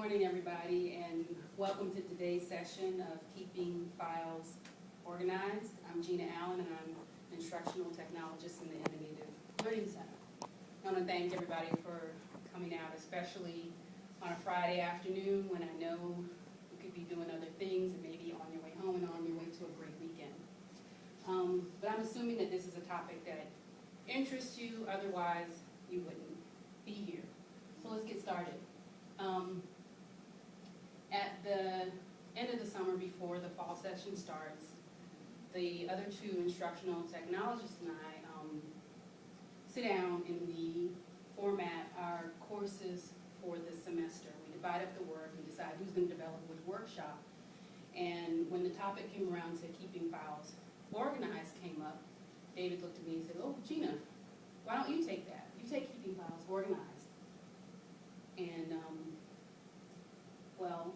morning, everybody, and welcome to today's session of Keeping Files Organized. I'm Gina Allen, and I'm an instructional technologist in the Innovative Learning Center. I want to thank everybody for coming out, especially on a Friday afternoon when I know you could be doing other things and maybe on your way home and on your way to a great weekend. But I'm assuming that this is a topic that interests you, otherwise you wouldn't be here. So let's get started. At the end of the summer, before the fall session starts, the other two instructional technologists and I sit down and we format our courses for this semester. We divide up the work and decide who's going to develop which workshop. And when the topic came around to keeping files organized came up, David looked at me and said, "Oh, Gina, why don't you take that? You take keeping files organized." And, well,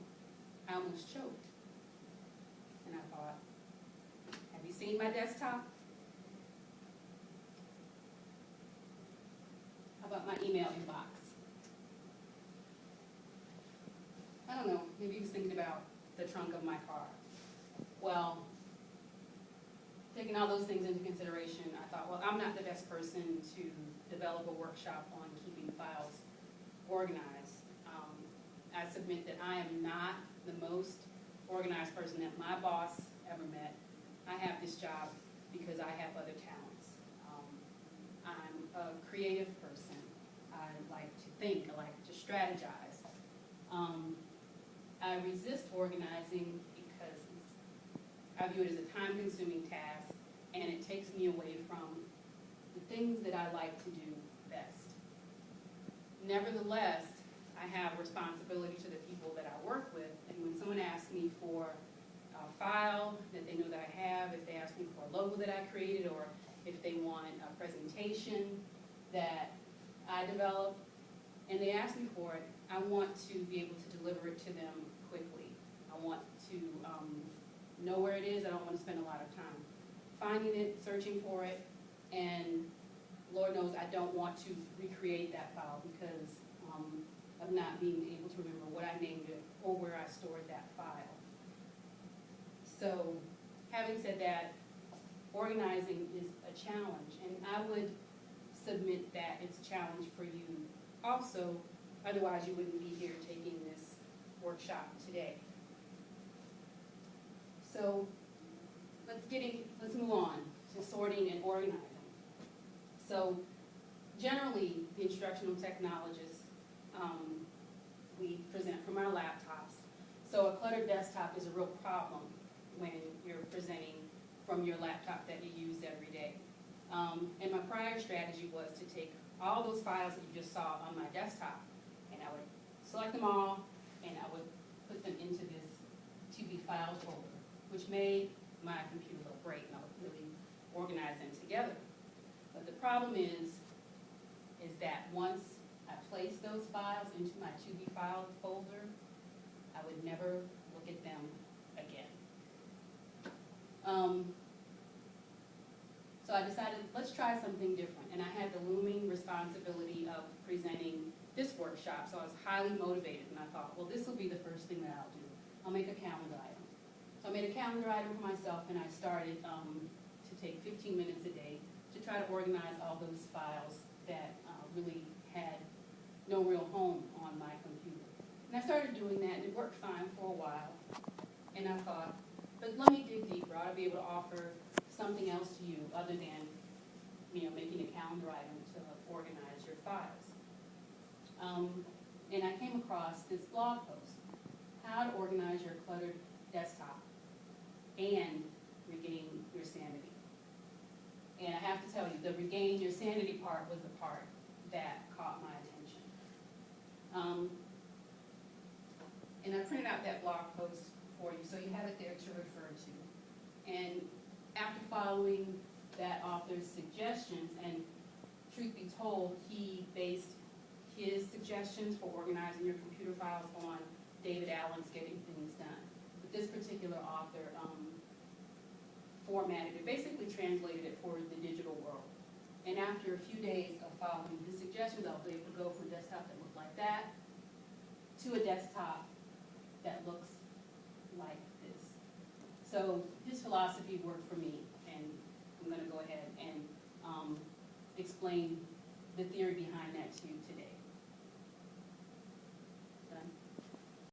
I almost choked. And I thought, have you seen my desktop? How about my email inbox? I don't know, maybe he was thinking about the trunk of my car. Well, taking all those things into consideration, I thought, well, I'm not the best person to develop a workshop on keeping files organized. I submit that I am not the most organized person that my boss ever met. I have this job because I have other talents. I'm a creative person. I like to think. I like to strategize. I resist organizing because I view it as a time-consuming task, and it takes me away from the things that I like to do best. Nevertheless, I have responsibility to the people that I work with, and when someone asks me for a file that they know that I have, if they ask me for a logo that I created, or if they want a presentation that I developed, and they ask me for it, I want to be able to deliver it to them quickly. I want to know where it is. I don't want to spend a lot of time finding it, searching for it, and Lord knows I don't want to recreate that file because of not being able to remember what I named it or where I stored that file. So, having said that, organizing is a challenge, and I would submit that it's a challenge for you also, otherwise you wouldn't be here taking this workshop today. So, let's move on to sorting and organizing. So, generally, the instructional technologists, we present from our laptops. So a cluttered desktop is a real problem when you're presenting from your laptop that you use every day. And my prior strategy was to take all those files that you just saw on my desktop, and I would select them all, and I would put them into this to be filed folder, which made my computer look great, and I would really organize them together. But the problem is that once I placed those files into my to be filed folder, I would never look at them again. So I decided, let's try something different. And I had the looming responsibility of presenting this workshop, so I was highly motivated. And I thought, well, this will be the first thing that I'll do. I'll make a calendar item. So I made a calendar item for myself, and I started to take 15 minutes a day to try to organize all those files that really had no real home on my computer. And I started doing that, and it worked fine for a while. And I thought, but let me dig deeper. I ought to be able to offer something else to you other than, making a calendar item to organize your files. And I came across this blog post, how to organize your cluttered desktop and regain your sanity. And I have to tell you, the regain your sanity part was the part that caught my attention. And I printed out that blog post for you, so you have it there to refer to. And after following that author's suggestions, and truth be told, he based his suggestions for organizing your computer files on David Allen's Getting Things Done. But this particular author formatted it, basically translated it for the digital world. And after a few days of following his suggestions, I was able to go from a desktop that looked like that to a desktop that looks like this. So his philosophy worked for me, and I'm gonna go ahead and explain the theory behind that to you today.